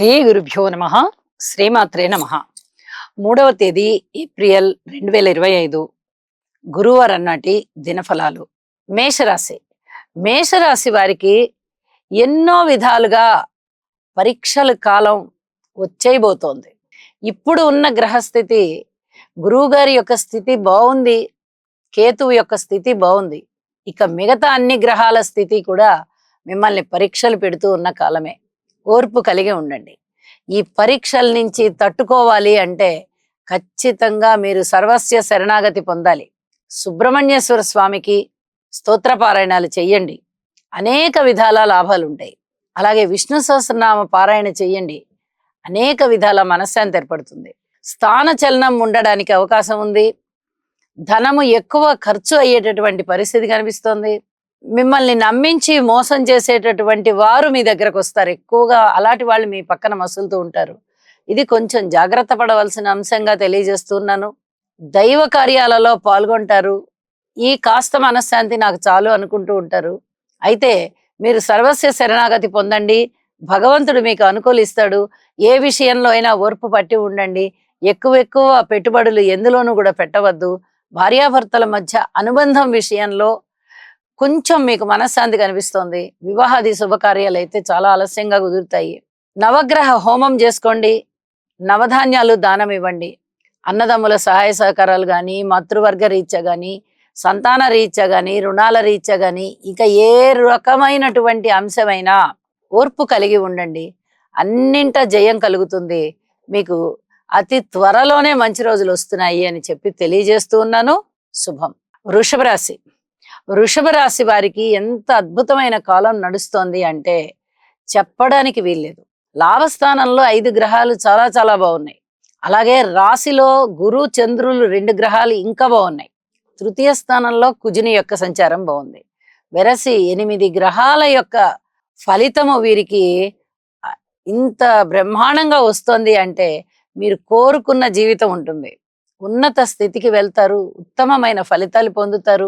శ్రీ గురుభ్యో నమ. శ్రీమాత్రే నమ. 3వ తేదీ ఏప్రిల్ 2025 గురువారం నాటి దినఫలాలు. మేషరాశి. మేషరాశి వారికి ఎన్నో విధాలుగా పరీక్షల కాలం వచ్చేయబోతోంది. ఇప్పుడు ఉన్న గ్రహస్థితి, గురువుగారి యొక్క స్థితి బాగుంది, కేతువు యొక్క స్థితి బాగుంది. ఇక మిగతా అన్ని గ్రహాల స్థితి కూడా మిమ్మల్ని పరీక్షలు పెడుతూ ఉన్న కాలమే. ఓర్పు కలిగి ఉండండి. ఈ పరీక్షల నుంచి తట్టుకోవాలి అంటే ఖచ్చితంగా మీరు సర్వస్య శరణాగతి పొందాలి. సుబ్రహ్మణ్యేశ్వర స్వామికి స్తోత్రపారాయణాలు చెయ్యండి, అనేక విధాల లాభాలు ఉంటాయి. అలాగే విష్ణు సహస్రనామ పారాయణ చెయ్యండి, అనేక విధాల మనశ్శాంతి ఏర్పడుతుంది. స్థాన చలనం ఉండడానికి అవకాశం ఉంది. ధనము ఎక్కువ ఖర్చు అయ్యేటటువంటి పరిస్థితి కనిపిస్తోంది. మిమ్మల్ని నమ్మించి మోసం చేసేటటువంటి వారు మీ దగ్గరకు వస్తారు. ఎక్కువగా అలాంటి వాళ్ళు మీ పక్కన మసులుతూ ఉంటారు. ఇది కొంచెం జాగ్రత్త పడవలసిన అంశంగా తెలియజేస్తున్నాను. దైవ కార్యాలలో పాల్గొంటారు. ఈ కాస్త మనశ్శాంతి నాకు చాలు అనుకుంటూ ఉంటారు. అయితే మీరు సర్వస్వ శరణాగతి పొందండి. భగవంతుడు మీకు అనుకూలిస్తాడు. ఏ విషయంలో అయినా ఓర్పు పట్టి ఉండండి. ఎక్కువ పెట్టుబడులు ఎందులోనూ కూడా పెట్టవద్దు. భార్యాభర్తల మధ్య అనుబంధం విషయంలో కొంచెం మీకు మనశ్శాంతి కనిపిస్తోంది. వివాహాది శుభకార్యాలు అయితే చాలా ఆలస్యంగా కుదురుతాయి. నవగ్రహ హోమం చేసుకోండి. నవధాన్యాలు దానం ఇవ్వండి. అన్నదమ్ముల సహాయ సహకారాలు కానీ, మాతృవర్గ రీత్యా కానీ, సంతాన రీత్యా కానీ, రుణాల రీత్యా కానీ, ఇక ఏ రకమైనటువంటి అంశమైనా ఓర్పు కలిగి ఉండండి. అన్నింట జయం కలుగుతుంది. మీకు అతి త్వరలోనే మంచి రోజులు వస్తున్నాయి అని చెప్పి తెలియజేస్తూ ఉన్నాను. శుభం. వృషభ రాశి. వృషభ రాశి వారికి ఎంత అద్భుతమైన కాలం నడుస్తోంది అంటే చెప్పడానికి వీల్లేదు. లాభస్థానంలో 5 గ్రహాలు చాలా చాలా బాగున్నాయి. అలాగే రాశిలో గురు చంద్రులు 2 గ్రహాలు ఇంకా బాగున్నాయి. తృతీయ స్థానంలో కుజుని యొక్క సంచారం బాగుంది. వెరసి 8 గ్రహాల యొక్క ఫలితము వీరికి ఇంత బ్రహ్మాండంగా వస్తుంది అంటే మీరు కోరుకున్న జీవితం ఉంటుంది. ఉన్నత స్థితికి వెళ్తారు. ఉత్తమమైన ఫలితాలు పొందుతారు.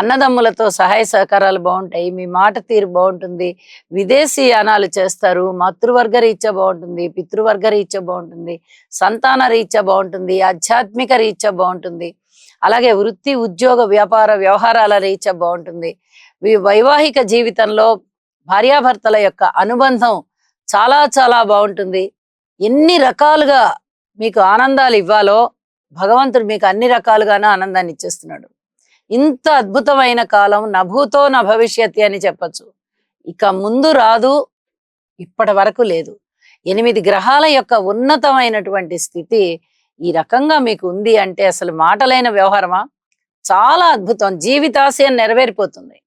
అన్నదమ్ములతో సహాయ సహకారాలు బాగుంటాయి. మీ మాట తీరు బాగుంటుంది. విదేశీ యానాలు చేస్తారు. మాతృవర్గ రీత్యా బాగుంటుంది. పితృవర్గ రీత్యా బాగుంటుంది. సంతాన రీత్యా బాగుంటుంది. ఆధ్యాత్మిక రీత్యా బాగుంటుంది. అలాగే వృత్తి, ఉద్యోగ, వ్యాపార వ్యవహారాల రీత్యా బాగుంటుంది. వైవాహిక జీవితంలో భార్యాభర్తల యొక్క అనుబంధం చాలా చాలా బాగుంటుంది. ఎన్ని రకాలుగా మీకు ఆనందాలు ఇవ్వాలో భగవంతుడు మీకు అన్ని రకాలుగానే ఆనందాన్ని ఇచ్చేస్తున్నాడు. ఇంత అద్భుతమైన కాలం నభూతో నా భవిష్యత్ అని చెప్పచ్చు. ఇక ముందు రాదు, ఇప్పటి వరకు లేదు. 8 గ్రహాల యొక్క ఉన్నతమైనటువంటి స్థితి ఈ రకంగా మీకు ఉంది అంటే అసలు మాటలైన వ్యవహారమా? చాలా అద్భుతం. జీవితాశయం నెరవేరిపోతుంది.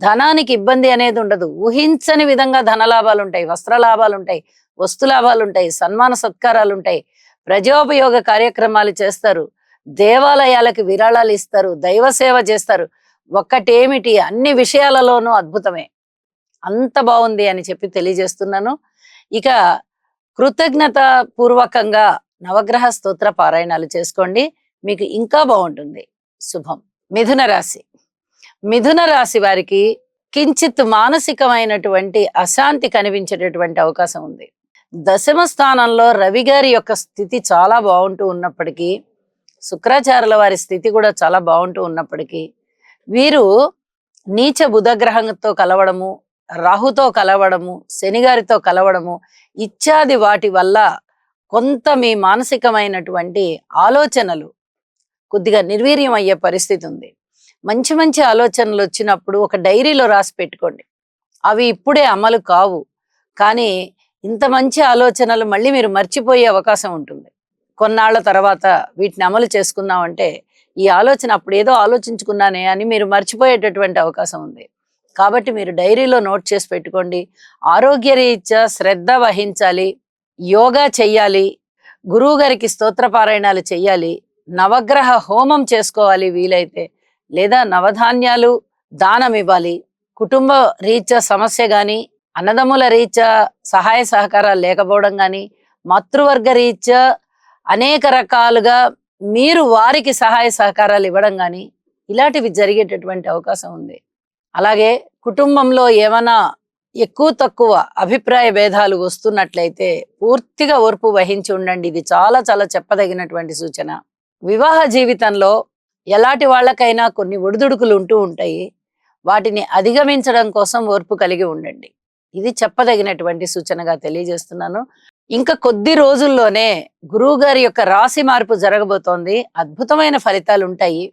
ధనానికి ఇబ్బంది అనేది ఉండదు. ఊహించని విధంగా ధనలాభాలు ఉంటాయి, వస్త్ర లాభాలు ఉంటాయి, వస్తు లాభాలు ఉంటాయి, సన్మాన సత్కారాలు ఉంటాయి. ప్రజోపయోగ కార్యక్రమాలు చేస్తారు. దేవాలయాలకు విరాళాలు ఇస్తారు. దైవ సేవ చేస్తారు. ఒక్కటేమిటి, అన్ని విషయాలలోనూ అద్భుతమే. అంత బాగుంది అని చెప్పి తెలియజేస్తున్నాను. ఇక కృతజ్ఞత పూర్వకంగా నవగ్రహ స్తోత్ర పారాయణాలు చేసుకోండి. మీకు ఇంకా బాగుంటుంది. శుభం. మిథున రాశి. మిథున రాశి వారికి కించిత్ మానసికమైనటువంటి అశాంతి కనిపించేటటువంటి అవకాశం ఉంది. దశమ స్థానంలో రవి గారి యొక్క స్థితి చాలా బాగుంటూ ఉన్నప్పటికీ, శుక్రాచార్యుల వారి స్థితి కూడా చాలా బాగుంటూ ఉన్నప్పటికీ, వీరు నీచ బుధగ్రహంతో కలవడము, రాహుతో కలవడము, శనిగారితో కలవడము ఇత్యాది వాటి వల్ల కొంత మీ మానసికమైనటువంటి ఆలోచనలు కొద్దిగా నిర్వీర్యం అయ్యే పరిస్థితి ఉంది. మంచి మంచి ఆలోచనలు వచ్చినప్పుడు ఒక డైరీలో రాసి పెట్టుకోండి. అవి ఇప్పుడే అమలు కావు, కానీ ఇంత మంచి ఆలోచనలు మళ్ళీ మీరు మర్చిపోయే అవకాశం ఉంటుంది. కొన్నాళ్ల తర్వాత వీటిని అమలు చేసుకుందామంటే ఈ ఆలోచన అప్పుడు ఏదో ఆలోచించుకున్నానే అని మీరు మర్చిపోయేటటువంటి అవకాశం ఉంది. కాబట్టి మీరు డైరీలో నోట్ చేసి పెట్టుకోండి. ఆరోగ్య రీత్యా శ్రద్ధ వహించాలి. యోగా చెయ్యాలి. గురువు గారికి స్తోత్రపారాయణాలు చెయ్యాలి. నవగ్రహ హోమం చేసుకోవాలి వీలైతే, లేదా నవధాన్యాలు దానం ఇవ్వాలి. కుటుంబ రీత్యా సమస్య కానీ, అన్నదమ్ముల రీత్యా సహాయ సహకారాలు లేకపోవడం కానీ, మాతృవర్గ రీత్యా అనేక రకాలుగా మీరు వారికి సహాయ సహకారాలు ఇవ్వడం కానీ ఇలాంటివి జరిగేటటువంటి అవకాశం ఉంది. అలాగే కుటుంబంలో ఏమైనా ఎక్కువ తక్కువ అభిప్రాయ భేదాలు వస్తున్నట్లయితే పూర్తిగా ఓర్పు వహించి ఉండండి. ఇది చాలా చాలా చెప్పదగినటువంటి సూచన. వివాహ జీవితంలో ఎలాంటి వాళ్ళకైనా కొన్ని ఒడిదుడుకులు ఉంటూ ఉంటాయి. వాటిని అధిగమించడం కోసం ఓర్పు కలిగి ఉండండి. ఇది చెప్పదగినటువంటి సూచనగా తెలియజేస్తున్నాను. ఇంకా కొద్ది రోజుల్లోనే గురువు గారి యొక్క రాశి మార్పు జరగబోతోంది. అద్భుతమైన ఫలితాలు ఉంటాయి.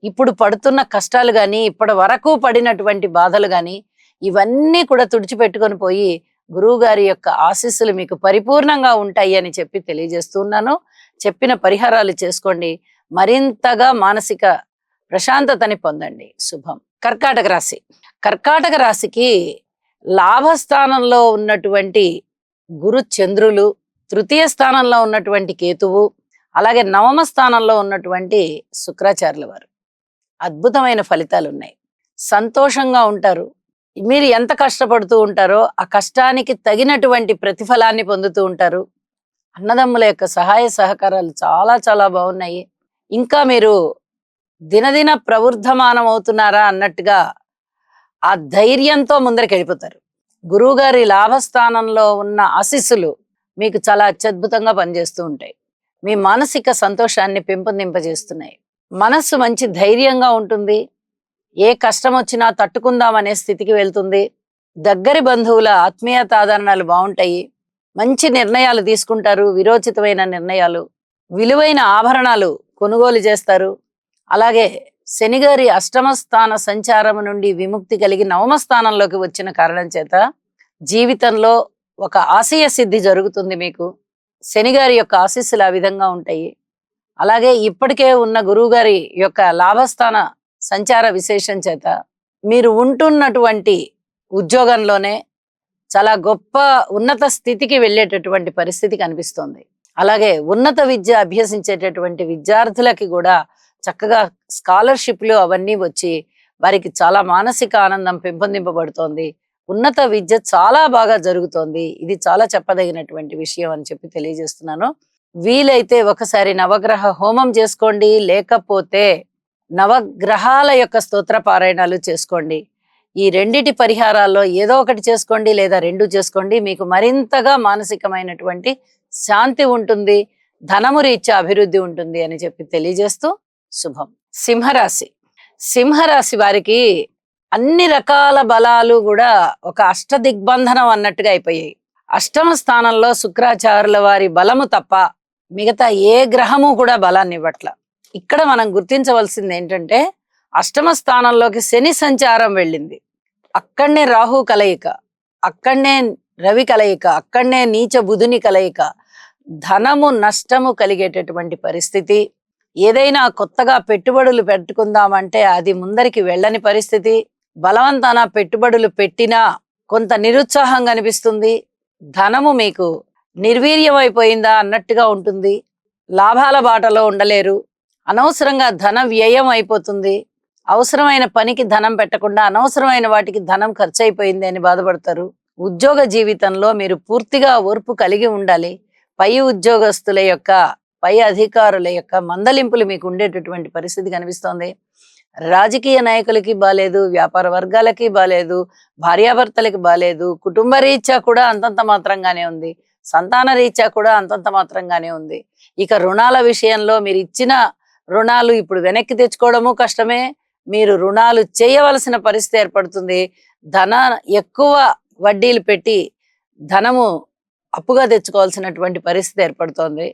ఇప్పుడు పడుతున్న కష్టాలు గాని, ఇప్పటి వరకు పడినటువంటి బాధలు గాని, ఇవన్నీ కూడా తుడిచిపెట్టుకొని పోయి గురువు గారి యొక్క ఆశీస్సులు మీకు పరిపూర్ణంగా ఉంటాయి అని చెప్పి తెలియజేస్తున్నాను. చెప్పిన పరిహారాలు చేసుకోండి. మరింతగా మానసిక ప్రశాంతతని పొందండి. శుభం. కర్కాటక రాశి. కర్కాటక రాశికి లాభస్థానంలో ఉన్నటువంటి గురు చంద్రులు, తృతీయ స్థానంలో ఉన్నటువంటి కేతువు, అలాగే నవమ స్థానంలో ఉన్నటువంటి శుక్రాచార్యుల వారు అద్భుతమైన ఫలితాలు ఉన్నాయి. సంతోషంగా ఉంటారు. మీరు ఎంత కష్టపడుతూ ఉంటారో ఆ కష్టానికి తగినటువంటి ప్రతిఫలాన్ని పొందుతూ ఉంటారు. అన్నదమ్ముల యొక్క సహాయ సహకారాలు చాలా చాలా బాగున్నాయి. ఇంకా మీరు దినదిన ప్రవృద్ధమానం అవుతున్నారా అన్నట్టుగా ఆ ధైర్యంతో ముందరికి వెళ్ళిపోతారు. గురువుగారి లాభస్థానంలో ఉన్న ఆశీస్సులు మీకు చాలా అత్యద్భుతంగా పనిచేస్తూ ఉంటాయి. మీ మానసిక సంతోషాన్ని పెంపొందింపజేస్తున్నాయి. మనస్సు మంచి ధైర్యంగా ఉంటుంది. ఏ కష్టం వచ్చినా తట్టుకుందామనే స్థితికి వెళ్తుంది. దగ్గరి బంధువుల ఆత్మీయత ఆదరణలు బాగుంటాయి. మంచి నిర్ణయాలు తీసుకుంటారు. విరోచితమైన నిర్ణయాలు. విలువైన ఆభరణాలు కొనుగోలు చేస్తారు. అలాగే శనిగారి అష్టమ స్థాన సంచారం నుండి విముక్తి కలిగి నవమ స్థానంలోకి వచ్చిన కారణం చేత జీవితంలో ఒక ఆశయ సిద్ధి జరుగుతుంది. మీకు శనిగారి యొక్క ఆశీస్సులు ఆ విధంగా ఉంటాయి. అలాగే ఇప్పటికే ఉన్న గురువుగారి యొక్క లాభస్థాన సంచార విశేషం చేత మీరు ఉంటున్నటువంటి ఉద్యోగంలోనే చాలా గొప్ప ఉన్నత స్థితికి వెళ్ళేటటువంటి పరిస్థితి కనిపిస్తోంది. అలాగే ఉన్నత విద్య అభ్యసించేటటువంటి విద్యార్థులకి కూడా చక్కగా స్కాలర్షిప్లు అవన్నీ వచ్చి వారికి చాలా మానసిక ఆనందం పెంపొందింపబడుతోంది. ఉన్నత విద్య చాలా బాగా జరుగుతోంది. ఇది చాలా చెప్పదగినటువంటి విషయం అని చెప్పి తెలియజేస్తున్నాను. వీలైతే ఒకసారి నవగ్రహ హోమం చేసుకోండి, లేకపోతే నవగ్రహాల యొక్క స్తోత్ర పారాయణాలు చేసుకోండి. ఈ రెండిటి పరిహారాల్లో ఏదో ఒకటి చేసుకోండి, లేదా రెండు చేసుకోండి. మీకు మరింతగా మానసికమైనటువంటి శాంతి ఉంటుంది, ధనము రీత్యా అభివృద్ధి ఉంటుంది అని చెప్పి తెలియజేస్తూ శుభం. సింహరాశి. సింహరాశి వారికి అన్ని రకాల బలాలు కూడా ఒక అష్ట దిగ్బంధనం అన్నట్టుగా అయిపోయాయి. అష్టమ స్థానంలో శుక్రాచార్యుల వారి బలము తప్ప మిగతా ఏ గ్రహము కూడా బలాన్ని ఇవ్వట్ల. ఇక్కడ మనం గుర్తించవలసింది ఏంటంటే అష్టమ స్థానంలోకి శని సంచారం వెళ్ళింది. అక్కడనే రాహు కలయిక, అక్కడనే రవి కలయిక, అక్కడనే నీచ బుధుని కలయిక. ధనము నష్టము కలిగేటటువంటి పరిస్థితి. ఏదైనా కొత్తగా పెట్టుబడులు పెట్టుకుందామంటే అది ముందరికి వెళ్ళని పరిస్థితి. బలవంతాన పెట్టుబడులు పెట్టినా కొంత నిరుత్సాహం కనిపిస్తుంది. ధనము మీకు నిర్వీర్యం అయిపోయిందా అన్నట్టుగా ఉంటుంది. లాభాల బాటలో ఉండలేరు. అనవసరంగా ధన వ్యయం అయిపోతుంది. అవసరమైన పనికి ధనం పెట్టకుండా అనవసరమైన వాటికి ధనం ఖర్చు అయిపోయింది అని బాధపడతారు. ఉద్యోగ జీవితంలో మీరు పూర్తిగా ఓర్పు కలిగి ఉండాలి. పై ఉద్యోగస్తుల యొక్క, పై అధికారుల యొక్క మందలింపులు మీకు ఉండేటటువంటి పరిస్థితి కనిపిస్తోంది. రాజకీయ నాయకులకి బాలేదు, వ్యాపార వర్గాలకి బాలేదు, భార్యాభర్తలకి బాలేదు, కుటుంబ రీత్యా కూడా అంతంత మాత్రంగానే ఉంది, సంతాన రీత్యా కూడా అంతంత మాత్రంగానే ఉంది. ఇక రుణాల విషయంలో మీరు ఇచ్చిన రుణాలు ఇప్పుడు వెనక్కి తెచ్చుకోవడము కష్టమే. మీరు రుణాలు చేయవలసిన పరిస్థితి ఏర్పడుతుంది. ధన ఎక్కువ వడ్డీలు పెట్టి ధనము అప్పుగా తెచ్చుకోవాల్సినటువంటి పరిస్థితి ఏర్పడుతోంది.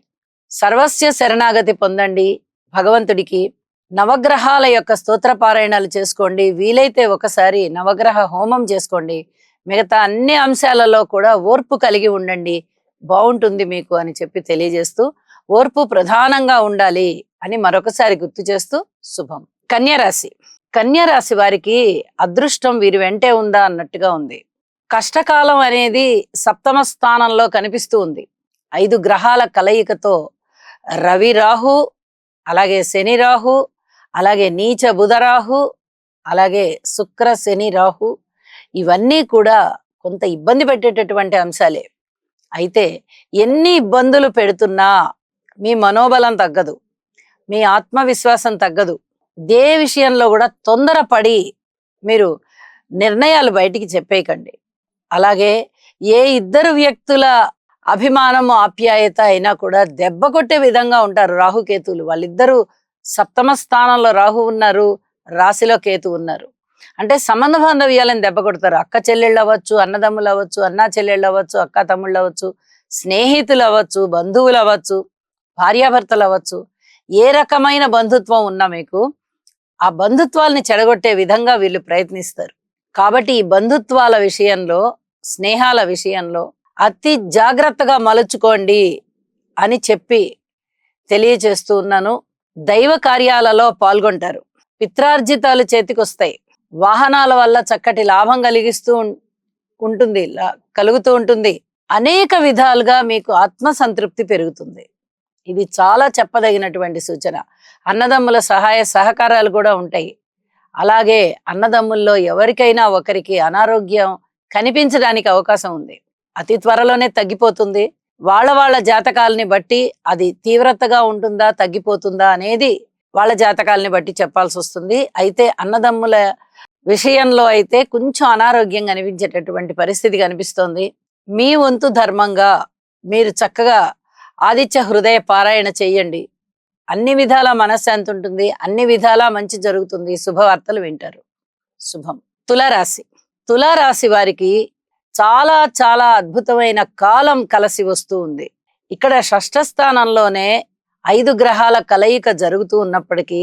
సర్వస్య శరణాగతి పొందండి భగవంతుడికి. నవగ్రహాల యొక్క స్తోత్ర పారాయణాలు చేసుకోండి. వీలైతే ఒకసారి నవగ్రహ హోమం చేసుకోండి. మిగతా అన్ని అంశాలలో కూడా ఓర్పు కలిగి ఉండండి, బాగుంటుంది మీకు అని చెప్పి తెలియజేస్తూ ఓర్పు ప్రధానంగా ఉండాలి అని మరొకసారి గుర్తు చేస్తూ శుభం. కన్యరాశి. కన్యరాశి వారికి అదృష్టం వీరి వెంటే ఉందా అన్నట్టుగా ఉంది. కష్టకాలం అనేది సప్తమ స్థానంలో కనిపిస్తూ ఉంది. 5 గ్రహాల కలయికతో రవి రాహు, అలాగే శని రాహు, అలాగే నీచ బుధ రాహు, అలాగే శుక్ర శని రాహు, ఇవన్నీ కూడా కొంత ఇబ్బంది పెట్టేటటువంటి అంశాలే. అయితే ఎన్ని ఇబ్బందులు పెడుతున్నా మీ మనోబలం తగ్గదు, మీ ఆత్మవిశ్వాసం తగ్గదు. ఏ విషయంలో కూడా తొందరపడి మీరు నిర్ణయాలు బయటికి చెప్పేయకండి. అలాగే ఏ ఇద్దరు వ్యక్తుల అభిమానము ఆప్యాయత అయినా కూడా దెబ్బ కొట్టే విధంగా ఉంటారు రాహుకేతువులు. వాళ్ళిద్దరూ సప్తమ స్థానంలో రాహు ఉన్నారు, రాశిలో కేతు ఉన్నారు. అంటే సంబంధ బాంధవ్యాలను దెబ్బ కొడతారు. అక్క చెల్లెళ్ళు అవ్వచ్చు, అన్నదమ్ములు అవ్వచ్చు, అన్నా చెల్లెళ్ళు అవ్వచ్చు, అక్క తమ్ముళ్ళు అవ్వచ్చు, స్నేహితులు అవ్వచ్చు, బంధువులు అవ్వచ్చు, భార్యాభర్తలు అవ్వచ్చు. ఏ రకమైన బంధుత్వం ఉన్నా మీకు ఆ బంధుత్వాల్ని చెడగొట్టే విధంగా వీళ్ళు ప్రయత్నిస్తారు. కాబట్టి ఈ బంధుత్వాల విషయంలో, స్నేహాల విషయంలో అతి జాగ్రత్తగా మలుచుకోండి అని చెప్పి తెలియచేస్తూ ఉన్నాను. దైవ కార్యాలలో పాల్గొంటారు. పిత్రార్జితాలు చేతికొస్తాయి. వాహనాల వల్ల చక్కటి లాభం కలుగుతూ ఉంటుంది. అనేక విధాలుగా మీకు ఆత్మసంతృప్తి పెరుగుతుంది. ఇది చాలా చెప్పదగినటువంటి సూచన. అన్నదమ్ముల సహాయ సహకారాలు కూడా ఉంటాయి. అలాగే అన్నదమ్ముల్లో ఎవరికైనా ఒకరికి అనారోగ్యం కనిపించడానికి అవకాశం ఉంది. అతి త్వరలోనే తగ్గిపోతుంది. వాళ్ళ జాతకాలని బట్టి అది తీవ్రతగా ఉంటుందా, తగ్గిపోతుందా అనేది వాళ్ళ జాతకాలని బట్టి చెప్పాల్సి వస్తుంది. అయితే అన్నదమ్ముల విషయంలో అయితే కొంచెం అనారోగ్యం కనిపించేటటువంటి పరిస్థితి కనిపిస్తోంది. మీ వంతు ధర్మంగా మీరు చక్కగా ఆదిత్య హృదయ పారాయణ చెయ్యండి. అన్ని విధాలా మనశ్శాంతి ఉంటుంది, అన్ని విధాలా మంచి జరుగుతుంది, శుభవార్తలు వింటారు. శుభం. తులారాశి. తులారాశి వారికి చాలా చాలా అద్భుతమైన కాలం కలిసి వస్తూ ఉంది. ఇక్కడ షష్ఠ స్థానంలోనే 5 గ్రహాల కలయిక జరుగుతూ ఉన్నప్పటికీ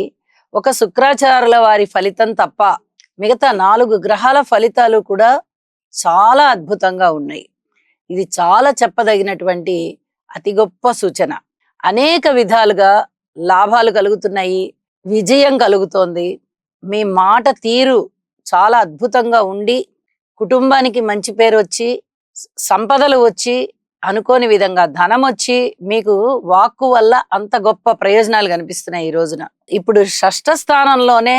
ఒక శుక్రాచార్యుల వారి ఫలితం తప్ప మిగతా 4 గ్రహాల ఫలితాలు కూడా చాలా అద్భుతంగా ఉన్నాయి. ఇది చాలా చెప్పదగినటువంటి అతి గొప్ప సూచన. అనేక విధాలుగా లాభాలు కలుగుతున్నాయి, విజయం కలుగుతోంది. మీ మాట తీరు చాలా అద్భుతంగా ఉండి కుటుంబానికి మంచి పేరు వచ్చి, సంపదలు వచ్చి, అనుకోని విధంగా ధనం వచ్చి, మీకు వాక్కు వల్ల అంత గొప్ప ప్రయోజనాలు కనిపిస్తున్నాయి ఈ రోజున. ఇప్పుడు షష్ఠ స్థానంలోనే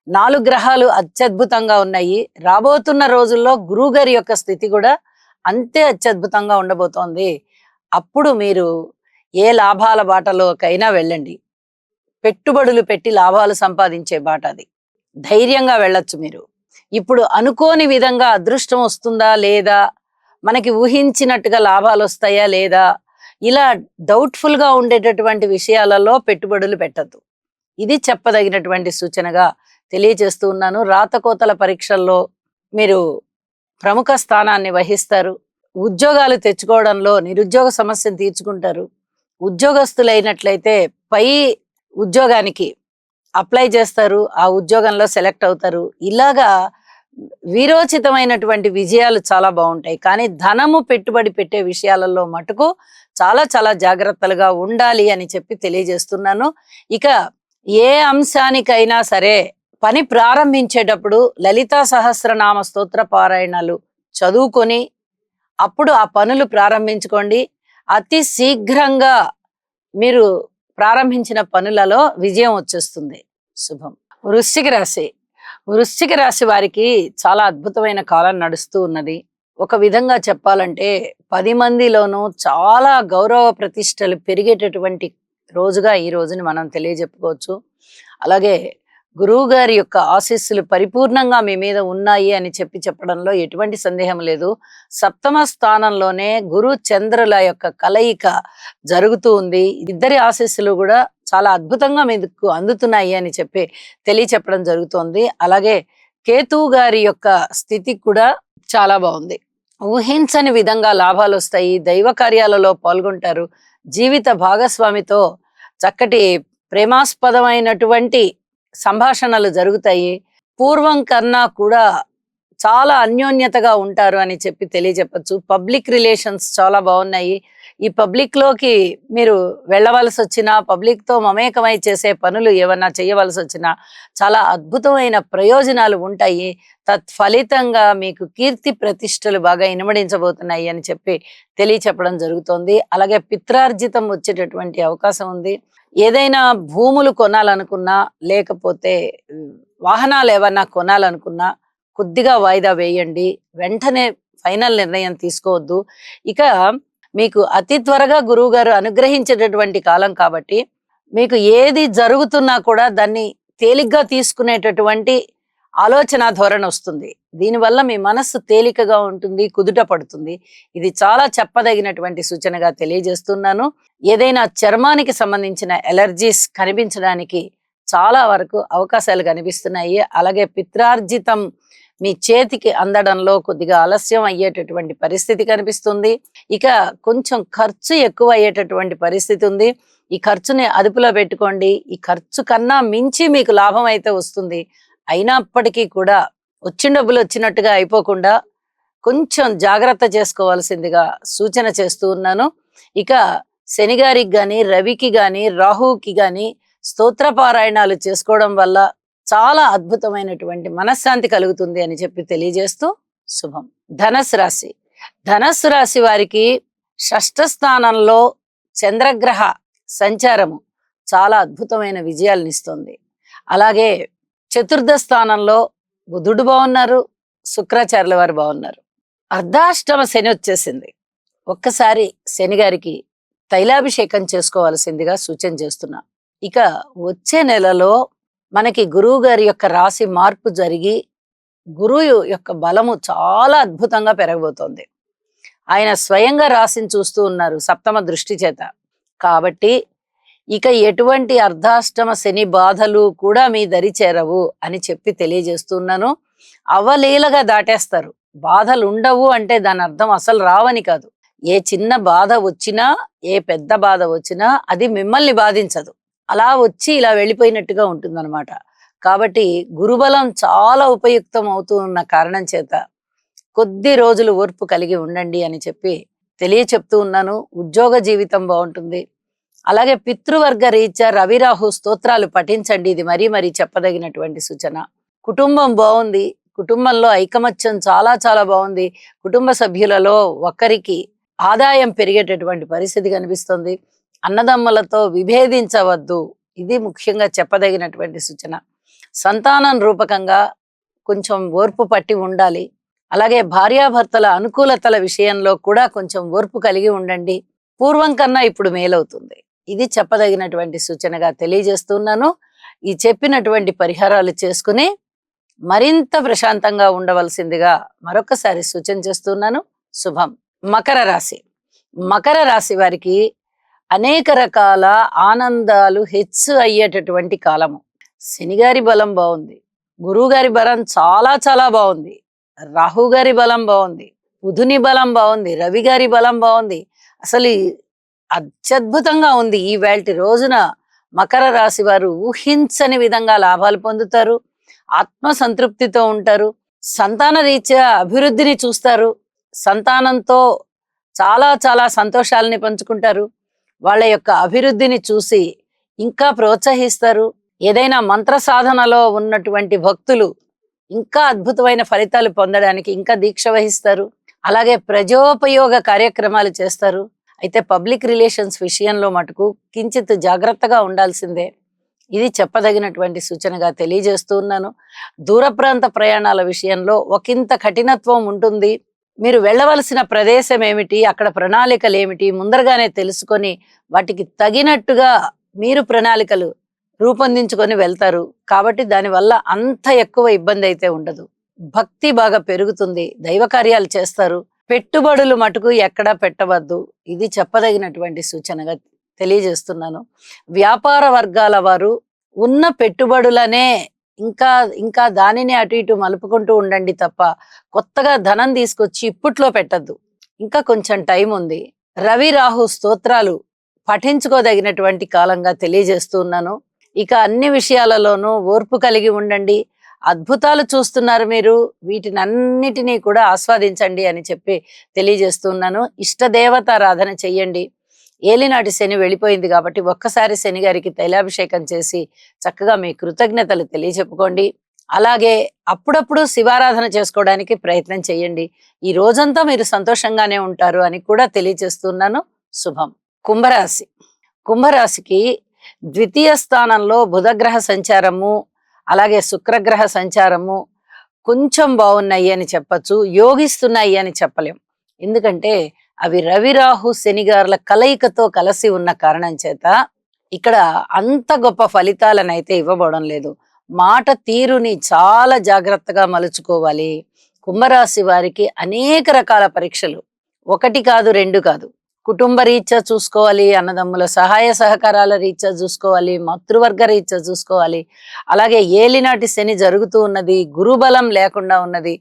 4 గ్రహాలు అత్యద్భుతంగా ఉన్నాయి. రాబోతున్న రోజుల్లో గురువుగారి యొక్క స్థితి కూడా అంతే అత్యద్భుతంగా ఉండబోతోంది. అప్పుడు మీరు ఏ లాభాల బాటలోకైనా వెళ్ళండి. పెట్టుబడులు పెట్టి లాభాలు సంపాదించే బాట అది. ధైర్యంగా వెళ్ళొచ్చు మీరు. ఇప్పుడు అనుకోని విధంగా అదృష్టం వస్తుందా లేదా, మనకి ఊహించినట్టుగా లాభాలు వస్తాయా లేదా, ఇలా డౌట్ఫుల్ గా ఉండేటటువంటి విషయాలలో పెట్టుబడులు పెట్టద్దు. ఇది చెప్పదగినటువంటి సూచనగా తెలియజేస్తూ ఉన్నాను. రాతకోతల పరీక్షల్లో మీరు ప్రముఖ స్థానాన్ని వహిస్తారు. ఉద్యోగాలు తెచ్చుకోవడంలో నిరుద్యోగ సమస్యను తీర్చుకుంటారు. ఉద్యోగస్తులైనట్లయితే పై ఉద్యోగానికి అప్లై చేస్తారు, ఆ ఉద్యోగంలో సెలెక్ట్ అవుతారు. ఇలాగా వీరోచితమైనటువంటి విజయాలు చాలా బాగుంటాయి. కానీ ధనము పెట్టుబడి పెట్టే విషయాలలో మటుకు చాలా చాలా జాగ్రత్తలుగా ఉండాలి అని చెప్పి తెలియజేస్తున్నాను. ఇక ఏ అంశానికైనా సరే పని ప్రారంభించేటప్పుడు లలితా సహస్రనామ స్తోత్ర పారాయణాలు చదువుకొని అప్పుడు ఆ పనులు ప్రారంభించుకోండి. అతి శీఘ్రంగా మీరు ప్రారంభించిన పనులలో విజయం వచ్చేస్తుంది. శుభం. వృశ్చిక రాశి. వృశ్చిక రాశి వారికి చాలా అద్భుతమైన కాలం నడుస్తూ ఉన్నది. ఒక విధంగా చెప్పాలంటే 10 మందిలోనూ చాలా గౌరవ ప్రతిష్టలు పెరిగేటటువంటి రోజుగా ఈ రోజుని మనం తెలియజెప్పుకోవచ్చు. అలాగే గురువు గారి యొక్క ఆశీస్సులు పరిపూర్ణంగా మీ మీద ఉన్నాయి అని చెప్పడంలో ఎటువంటి సందేహం లేదు. సప్తమ స్థానంలోనే గురు చంద్రుల యొక్క కలయిక జరుగుతూ ఉంది. ఇద్దరి ఆశీస్సులు కూడా చాలా అద్భుతంగా మీకు అందుతున్నాయి అని తెలియచెప్పడం జరుగుతోంది. అలాగే కేతువు గారి యొక్క స్థితి కూడా చాలా బాగుంది. ఊహించని విధంగా లాభాలు వస్తాయి. దైవ కార్యాలలో పాల్గొంటారు. జీవిత భాగస్వామితో చక్కటి ప్రేమాస్పదమైనటువంటి సంభాషణలు జరుగుతాయి. పూర్వం కన్నా కూడా చాలా అన్యోన్యతగా ఉంటారు అని తెలియజెప్పచ్చు. పబ్లిక్ రిలేషన్స్ చాలా బాగున్నాయి. ఈ పబ్లిక్ లోకి మీరు వెళ్ళవలసి వచ్చినా, పబ్లిక్ తో మమేకమై చేసే పనులు ఏమన్నా చేయవలసి వచ్చినా చాలా అద్భుతమైన ప్రయోజనాలు ఉంటాయి. తత్ఫలితంగా మీకు కీర్తి ప్రతిష్టలు బాగా ఇనుమడించబోతున్నాయి అని తెలియచెప్పడం జరుగుతోంది. అలాగే పిత్రార్జితం వచ్చేటటువంటి అవకాశం ఉంది. ఏదైనా భూములు కొనాలనుకున్నా, లేకపోతే వాహనాలు ఏమన్నా కొనాలనుకున్నా కొద్దిగా వాయిదా వేయండి. వెంటనే ఫైనల్ నిర్ణయం తీసుకోవద్దు. ఇక మీకు అతి త్వరగా గురువు గారు అనుగ్రహించేటటువంటి కాలం కాబట్టి మీకు ఏది జరుగుతున్నా కూడా దాన్ని తేలిగ్గా తీసుకునేటటువంటి ఆలోచన ధోరణి వస్తుంది. దీనివల్ల మీ మనస్సు తేలికగా ఉంటుంది, కుదుట పడుతుంది. ఇది చాలా చెప్పదగినటువంటి సూచనగా తెలియజేస్తున్నాను. ఏదైనా చర్మానికి సంబంధించిన ఎలర్జీస్ కనిపించడానికి చాలా వరకు అవకాశాలు కనిపిస్తున్నాయి. అలాగే పిత్రార్జితం మీ చేతికి అందడంలో కొద్దిగా ఆలస్యం అయ్యేటటువంటి పరిస్థితి కనిపిస్తుంది. ఇక కొంచెం ఖర్చు ఎక్కువ అయ్యేటటువంటి పరిస్థితి ఉంది. ఈ ఖర్చుని అదుపులో పెట్టుకోండి. ఈ ఖర్చు కన్నా మించి మీకు లాభం అయితే వస్తుంది. అయినప్పటికీ కూడా వచ్చిన డబ్బులు వచ్చినట్టుగా అయిపోకుండా కొంచెం జాగ్రత్త చేసుకోవాల్సిందిగా సూచన చేస్తూ ఉన్నాను. ఇక శనిగారికి గాని, రవికి గాని, రాహుకి గాని స్తోత్ర పారాయణాలు చేసుకోవడం వల్ల చాలా అద్భుతమైనటువంటి మనశ్శాంతి కలుగుతుంది అని చెప్పి తెలియజేస్తూ శుభం. ధనస్సు రాశి. ధనస్సు రాశి వారికి షష్ఠ స్థానంలో చంద్రగ్రహ సంచారము చాలా అద్భుతమైన విజయాలను ఇస్తుంది. అలాగే చతుర్థ స్థానంలో బుధుడు బాగున్నారు, శుక్రాచార్యుల వారు బాగున్నారు. అర్ధాష్టమ శని వచ్చేసింది. ఒక్కసారి శని గారికి తైలాభిషేకం చేసుకోవాల్సిందిగా సూచన చేస్తున్నా. ఇక వచ్చే నెలలో మనకి గురువు గారి యొక్క రాశి మార్పు జరిగి గురువు యొక్క బలము చాలా అద్భుతంగా పెరగబోతోంది. ఆయన స్వయంగా రాశిని చూస్తూ ఉన్నారు సప్తమ దృష్టి చేత. కాబట్టి ఇక ఎటువంటి అర్ధాష్టమ శని బాధలు కూడా మీ దరి చేరవు అని చెప్పి తెలియజేస్తున్నాను. అవలీలగా దాటేస్తారు. బాధలు ఉండవు అంటే దాని అర్థం అసలు రావని కాదు. ఏ చిన్న బాధ వచ్చినా, ఏ పెద్ద బాధ వచ్చినా అది మిమ్మల్ని బాధించదు. అలా వచ్చి ఇలా వెళ్ళిపోయినట్టుగా ఉంటుందన్నమాట. కాబట్టి గురుబలం చాలా ఉపయుక్తం అవుతూ ఉన్న కారణం చేత కొద్ది రోజులు ఓర్పు కలిగి ఉండండి అని చెప్పి చెప్తూ ఉన్నాను. ఉద్యోగ జీవితం బాగుంటుంది. అలాగే పితృవర్గ రీత్యా రవిరాహు స్తోత్రాలు పఠించండి. ఇది మరీ చెప్పదగినటువంటి సూచన. కుటుంబం బాగుంది. కుటుంబంలో ఐకమత్యం చాలా చాలా బాగుంది. కుటుంబ సభ్యులలో ఒకరికి ఆదాయం పెరిగేటటువంటి పరిస్థితి కనిపిస్తుంది. అన్నదమ్ములతో విభేదించవద్దు. ఇది ముఖ్యంగా చెప్పదగినటువంటి సూచన. సంతానం రూపకంగా కొంచెం ఓర్పు పట్టి ఉండాలి. అలాగే భార్యాభర్తల అనుకూలతల విషయంలో కూడా కొంచెం ఓర్పు కలిగి ఉండండి. పూర్వం కన్నా ఇప్పుడు మేలవుతుంది. ఇది చెప్పదగినటువంటి సూచనగా తెలియజేస్తున్నాను. ఈ చెప్పినటువంటి పరిహారాలు చేసుకుని మరింత ప్రశాంతంగా ఉండవలసిందిగా మరొకసారి సూచన చేస్తున్నాను. శుభం. మకర రాశి. మకర రాశి వారికి అనేక రకాల ఆనందాలు హెచ్చు అయ్యేటటువంటి కాలము. శనిగారి బలం బాగుంది, గురువు గారి బలం చాలా చాలా బాగుంది, రాహు గారి బలం బాగుంది, బుధుని బలం బాగుంది, రవి గారి బలం బాగుంది. అసలు అత్యద్భుతంగా ఉంది. ఈ వేల్టి రోజున మకర రాశి వారు ఊహించని విధంగా లాభాలు పొందుతారు, ఆత్మ సంతృప్తితో ఉంటారు, సంతాన రీత్యా అభివృద్ధిని చూస్తారు, సంతానంతో చాలా చాలా సంతోషాలని పంచుకుంటారు, వాళ్ళ యొక్క అభివృద్ధిని చూసి ఇంకా ప్రోత్సహిస్తారు. ఏదైనా మంత్ర సాధనలో ఉన్నటువంటి భక్తులు ఇంకా అద్భుతమైన ఫలితాలు పొందడానికి ఇంకా దీక్ష వహిస్తారు. అలాగే ప్రజోపయోగ కార్యక్రమాలు చేస్తారు. అయితే పబ్లిక్ రిలేషన్స్ విషయంలో మటుకు కించిత్ జాగ్రత్తగా ఉండాల్సిందే. ఇది చెప్పదగినటువంటి సూచనగా తెలియజేస్తూ ఉన్నాను. దూర ప్రాంత ప్రయాణాల విషయంలో ఒకంత కఠినత్వం ఉంటుంది. మీరు వెళ్ళవలసిన ప్రదేశం ఏమిటి, అక్కడ ప్రణాళికలు ఏమిటి ముందరగానే తెలుసుకొని వాటికి తగినట్టుగా మీరు ప్రణాళికలు రూపొందించుకొని వెళ్తారు. కాబట్టి దానివల్ల అంత ఎక్కువ ఇబ్బంది అయితే ఉండదు. భక్తి బాగా పెరుగుతుంది, దైవ కార్యాలు చేస్తారు. పెట్టుబడులు మటుకు ఎక్కడా పెట్టవద్దు. ఇది చెప్పదగినటువంటి సూచనగా తెలియజేస్తున్నాను. వ్యాపార వర్గాల వారు ఉన్న పెట్టుబడులనే ఇంకా ఇంకా దానిని అటు ఇటు మలుపుకుంటూ ఉండండి తప్ప కొత్తగా ధనం తీసుకొచ్చి ఇప్పట్లో పెట్టద్దు. ఇంకా కొంచెం టైం ఉంది. రవి రాహు స్తోత్రాలు పఠించుకోదగినటువంటి కాలంగా తెలియజేస్తూ ఉన్నాను. ఇక అన్ని విషయాలలోనూ ఓర్పు కలిగి ఉండండి. అద్భుతాలు చూస్తున్నారు మీరు, వీటినన్నిటినీ కూడా ఆస్వాదించండి అని చెప్పి తెలియజేస్తున్నాను. ఇష్టదేవతారాధన చెయ్యండి. ఏలినాటి శని వెళ్ళిపోయింది కాబట్టి ఒక్కసారి శని గారికి తైలాభిషేకం చేసి చక్కగా మీ కృతజ్ఞతలు తెలియచెప్పుకోండి. అలాగే అప్పుడప్పుడు శివారాధన చేసుకోవడానికి ప్రయత్నం చేయండి. ఈ రోజంతా మీరు సంతోషంగానే ఉంటారు అని కూడా తెలియజేస్తున్నాను. శుభం. కుంభరాశి. కుంభరాశికి ద్వితీయ స్థానంలో బుధగ్రహ సంచారము, అలాగే శుక్రగ్రహ సంచారము కొంచెం బాగున్నాయి అని చెప్పచ్చు, యోగిస్తున్నాయి అని చెప్పలేం. ఎందుకంటే అవి రవిరాహు శనిగారుల కలయికతో కలిసి ఉన్న కారణం చేత ఇక్కడ అంత గొప్ప ఫలితాలనైతే ఇవ్వబడడం లేదు. మాట తీరుని చాలా జాగ్రత్తగా మలుచుకోవాలి. కుంభరాశి వారికి అనేక రకాల పరీక్షలు, ఒకటి కాదు, రెండు కాదు. కుటుంబ రీత్యా చూసుకోవాలి, అన్నదమ్ముల సహాయ సహకారాల రీత్యా చూసుకోవాలి, మాతృవర్గ రీత్యా చూసుకోవాలి. అలాగే ఏలినాటి శని జరుగుతూ ఉన్నది, గురుబలం లేకుండా ఉన్నది,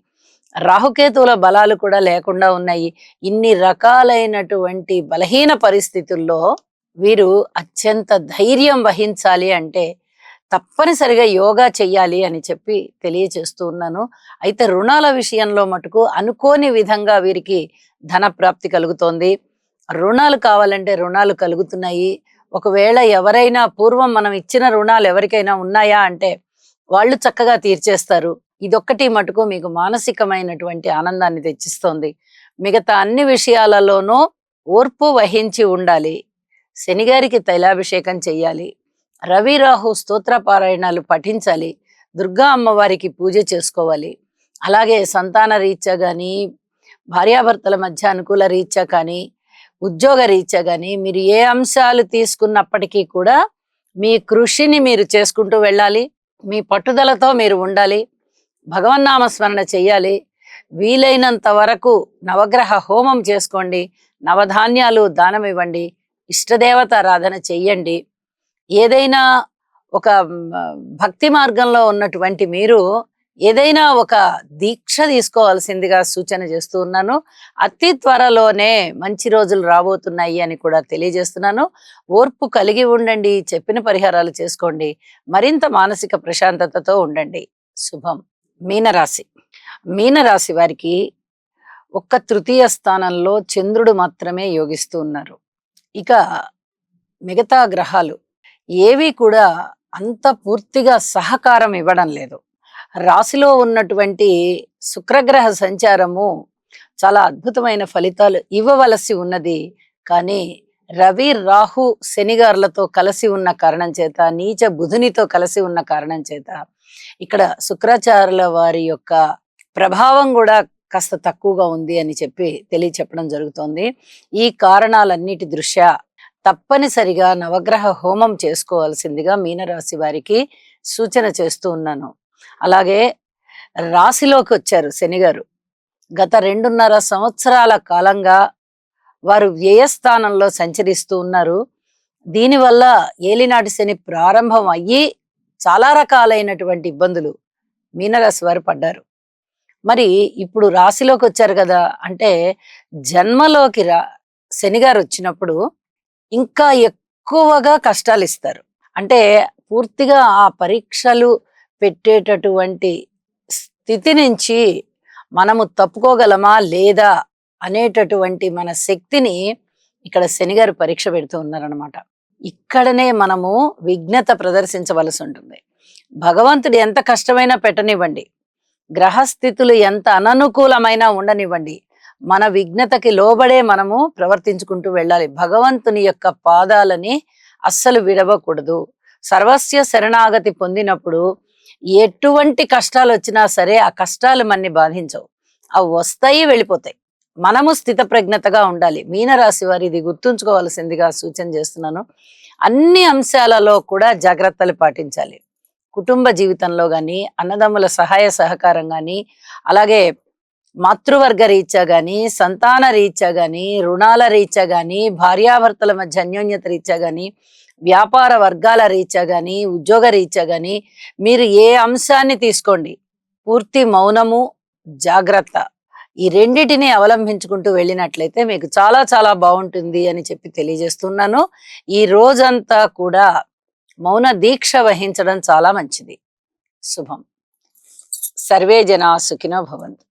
రాహుకేతువుల బలాలు కూడా లేకుండా ఉన్నాయి. ఇన్ని రకాలైనటువంటి బలహీన పరిస్థితుల్లో వీరు అత్యంత ధైర్యం వహించాలి అంటే తప్పనిసరిగా యోగా చెయ్యాలి అని చెప్పి తెలియచేస్తూ ఉన్నాను. అయితే రుణాల విషయంలో మటుకు అనుకోని విధంగా వీరికి ధన ప్రాప్తి కలుగుతోంది. రుణాలు కావాలంటే రుణాలు కలుగుతున్నాయి. ఒకవేళ ఎవరైనా పూర్వం మనం ఇచ్చిన రుణాలు ఎవరికైనా ఉన్నాయా అంటే వాళ్ళు చక్కగా తీర్చేస్తారు. ఇదొక్కటి మటుకు మీకు మానసికమైనటువంటి ఆనందాన్ని తెచ్చిస్తోంది. మిగతా అన్ని విషయాలలోనూ ఓర్పు వహించి ఉండాలి. శనిగారికి తైలాభిషేకం చెయ్యాలి, రవి రాహు స్తోత్ర పారాయణాలు పఠించాలి, దుర్గా అమ్మవారికి పూజ చేసుకోవాలి. అలాగే సంతాన రీత్యా కానీ, భార్యాభర్తల మధ్య అనుకూల రీత్యా కానీ, ఉద్యోగ రీత్యా కానీ మీరు ఏ అంశాలు తీసుకున్నప్పటికీ కూడా మీ కృషిని మీరు చేసుకుంటూ వెళ్ళాలి. మీ పట్టుదలతో మీరు ఉండాలి. భగవన్నామ స్మరణ చెయ్యాలి. వీలైనంత వరకు నవగ్రహ హోమం చేసుకోండి, నవధాన్యాలు దానం ఇవ్వండి, ఇష్టదేవతారాధన చెయ్యండి. ఏదైనా ఒక భక్తి మార్గంలో ఉన్నటువంటి మీరు ఏదైనా ఒక దీక్ష తీసుకోవాల్సిందిగా సూచన చేస్తూ ఉన్నాను. అతి త్వరలోనే మంచి రోజులు రాబోతున్నాయి అని కూడా తెలియజేస్తున్నాను. ఓర్పు కలిగి ఉండండి, చెప్పిన పరిహారాలు చేసుకోండి, మరింత మానసిక ప్రశాంతతతో ఉండండి. శుభం. మీనరాశి. మీనరాశి వారికి ఒక్క తృతీయ స్థానంలో చంద్రుడు మాత్రమే యోగిస్తూ ఉన్నారు. ఇక మిగతా గ్రహాలు ఏవి కూడా అంత పూర్తిగా సహకారం ఇవ్వడం లేదు. రాశిలో ఉన్నటువంటి శుక్రగ్రహ సంచారము చాలా అద్భుతమైన ఫలితాలు ఇవ్వవలసి ఉన్నది. కానీ రవి రాహు శనిగారులతో కలిసి ఉన్న కారణం చేత, నీచ బుధునితో కలిసి ఉన్న కారణం చేత ఇక్కడ శుక్రాచార్యుల వారి యొక్క ప్రభావం కూడా కాస్త తక్కువగా ఉంది అని చెప్పి తెలియచెప్పడం జరుగుతోంది. ఈ కారణాలన్నిటి దృష్ట్యా తప్పనిసరిగా నవగ్రహ హోమం చేసుకోవాల్సిందిగా మీనరాశి వారికి సూచన చేస్తూ ఉన్నాను. అలాగే రాశిలోకి వచ్చారు శనిగారు. గత 2.5 సంవత్సరాల కాలంగా వారు వ్యయస్థానంలో సంచరిస్తూ ఉన్నారు. దీనివల్ల ఏలినాటి శని ప్రారంభం అయ్యి చాలా రకాలైనటువంటి ఇబ్బందులు మీనరాశి వారు పడ్డారు. మరి ఇప్పుడు రాశిలోకి వచ్చారు కదా, అంటే జన్మలోకి శనిగారు వచ్చినప్పుడు ఇంకా ఎక్కువగా కష్టాలు ఇస్తారు. అంటే పూర్తిగా ఆ పరీక్షలు పెట్టేటటువంటి స్థితి నుంచి మనము తప్పుకోగలమా లేదా అనేటటువంటి మన శక్తిని ఇక్కడ శనిగారు పరీక్ష పెడుతూ ఉన్నారనమాట. ఇక్కడనే మనము విఘ్నత ప్రదర్శించవలసి ఉంటుంది. భగవంతుడు ఎంత కష్టమైనా పెట్టనివ్వండి, గ్రహస్థితులు ఎంత అననుకూలమైనా ఉండనివ్వండి, మన విఘ్నతకి లోబడే మనము ప్రవర్తించుకుంటూ వెళ్ళాలి. భగవంతుని యొక్క పాదాలని అస్సలు విడవకూడదు. సర్వస్య శరణాగతి పొందినప్పుడు ఎటువంటి కష్టాలు వచ్చినా సరే ఆ కష్టాలు మనని బాధించవు, అవి వస్తాయి, వెళ్ళిపోతాయి. మనము స్థితప్రజ్ఞతగా ఉండాలి. మీనరాశి వారు ఇది గుర్తుంచుకోవాల్సిందిగా సూచన చేస్తున్నాను. అన్ని అంశాలలో కూడా జాగ్రత్తలు పాటించాలి. కుటుంబ జీవితంలో కానీ, అన్నదమ్ముల సహాయ సహకారం కానీ, అలాగే మాతృవర్గ రీత్యా కానీ, సంతాన రీత్యా కానీ, రుణాల రీత్యా కానీ, భార్యాభర్తల మధ్య అన్యోన్యత రీత్యా కానీ, వ్యాపార వర్గాల రీత్యా కానీ, ఉద్యోగ రీత్యా కానీ, మీరు ఏ అంశాన్ని తీసుకోండి, పూర్తి మౌనము, జాగ్రత్త, ఈ రెండిటిని అవలంబించుకుంటూ వెళ్ళినట్లయితే మీకు చాలా చాలా బాగుంటుంది అని చెప్పి తెలియజేస్తున్నాను. ఈ రోజంతా కూడా మౌన దీక్ష వహించడం చాలా మంచిది. శుభం. సర్వే జనా సుఖినో భవంతు.